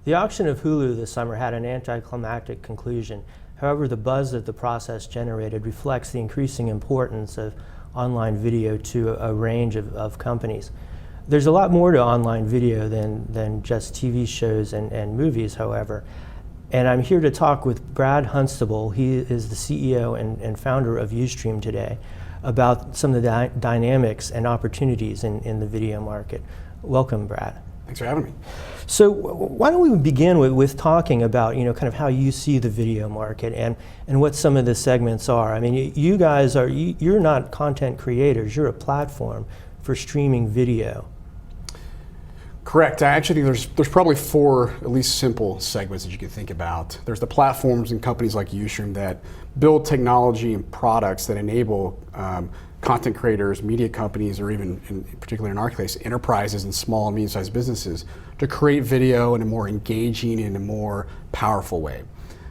The auction of Hulu this summer had an anticlimactic conclusion. However, the buzz that the process generated reflects the increasing importance of online video to a range of companies. There's a lot more to online video than just TV shows and movies, however. And I'm here to talk with Brad Hunstable. He is the CEO and founder of Ustream today, about some of the dynamics and opportunities in the video market. Welcome, Brad. Thanks for having me. So why don't we begin with talking about, kind of how you see the video market and what some of the segments are. I mean, you guys you're not content creators, you're a platform for streaming video. Correct. Actually, there's probably four at least simple segments that you can think about. There's the platforms and companies like Ustream that build technology and products that enable content creators, media companies, or even, particularly in our case, enterprises and small and medium-sized businesses to create video in a more engaging and a more powerful way.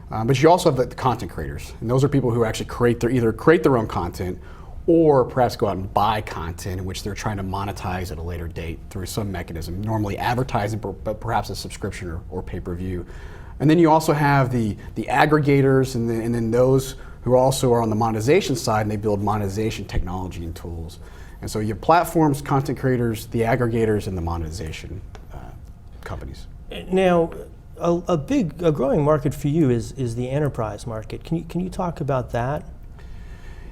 But you also have the content creators, and those are people who actually either create their own content or perhaps go out and buy content in which they're trying to monetize at a later date through some mechanism, normally advertising, but perhaps a subscription or pay-per-view. And then you also have the aggregators and then those who also are on the monetization side, and they build monetization technology and tools. And so you have platforms, content creators, the aggregators, and the monetization companies. Now, a growing market for you is the enterprise market. Can you talk about that?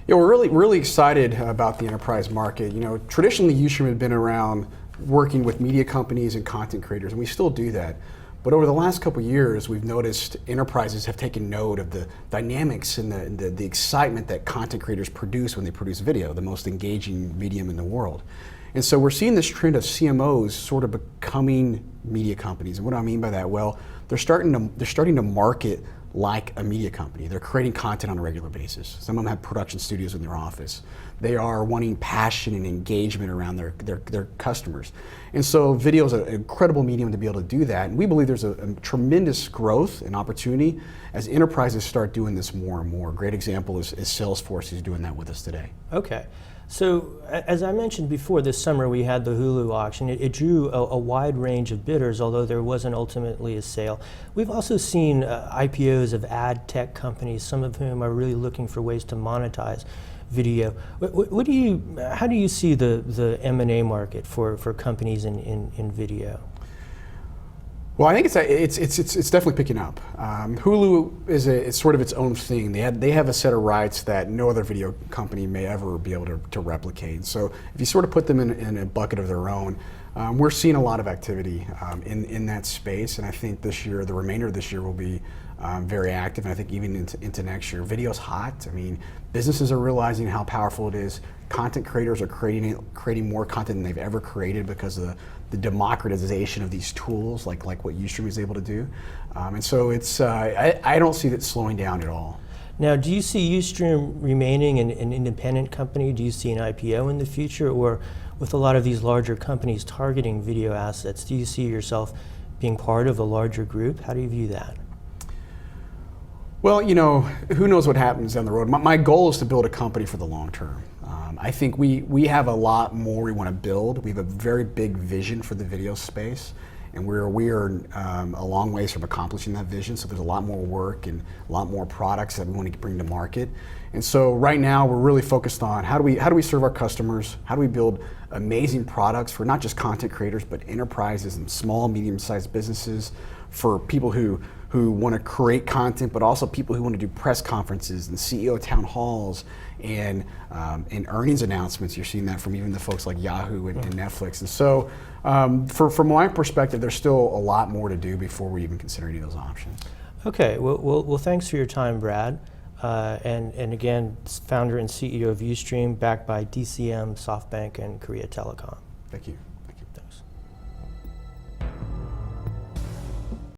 Yeah, we're really excited about the enterprise market. Traditionally Ustream had been around working with media companies and content creators, and we still do that. But over the last couple of years, we've noticed enterprises have taken note of the dynamics and the excitement that content creators produce when they produce video, the most engaging medium in the world. And so we're seeing this trend of CMOs sort of becoming media companies. And what do I mean by that? Well, they're starting to market like a media company. They're creating content on a regular basis. Some of them have production studios in their office. They are wanting passion and engagement around their customers. And so video is an incredible medium to be able to do that. And we believe there's a tremendous growth and opportunity as enterprises start doing this more and more. A great example is Salesforce, who's doing that with us today. Okay. So as I mentioned before, this summer we had the Hulu auction. It drew a wide range of bidders, although there wasn't ultimately a sale. We've also seen IPOs of ad tech companies, some of whom are really looking for ways to monetize video. How do you see the M&A market for companies in video? Well, I think it's definitely picking up. Hulu is sort of its own thing. They have a set of rights that no other video company may ever be able to replicate. So if you sort of put them in a bucket of their own, we're seeing a lot of activity in that space, and I think this year, the remainder of this year, will be very active, and I think even into next year. Video's hot. I mean, businesses are realizing how powerful it is. Content creators are creating more content than they've ever created because of the democratization of these tools, like what Ustream is able to do. And so I don't see that slowing down at all. Now, do you see Ustream remaining an independent company? Do you see an IPO in the future? Or with a lot of these larger companies targeting video assets, do you see yourself being part of a larger group? How do you view that? Well, who knows what happens down the road. My goal is to build a company for the long term. I think we have a lot more we want to build. We have a very big vision for the video space, and we are a long ways from accomplishing that vision. So there's a lot more work and a lot more products that we want to bring to market. And so right now we're really focused on how do we serve our customers? How do we build amazing products for not just content creators, but enterprises and small, medium-sized businesses, for people who want to create content, but also people who want to do press conferences and CEO town halls and earnings announcements. You're seeing that from even the folks like Yahoo and Netflix. And so from my perspective, there's still a lot more to do before we even consider any of those options. Okay, well thanks for your time, Brad. And again, founder and CEO of Ustream, backed by DCM, SoftBank, and Korea Telecom. Thank you.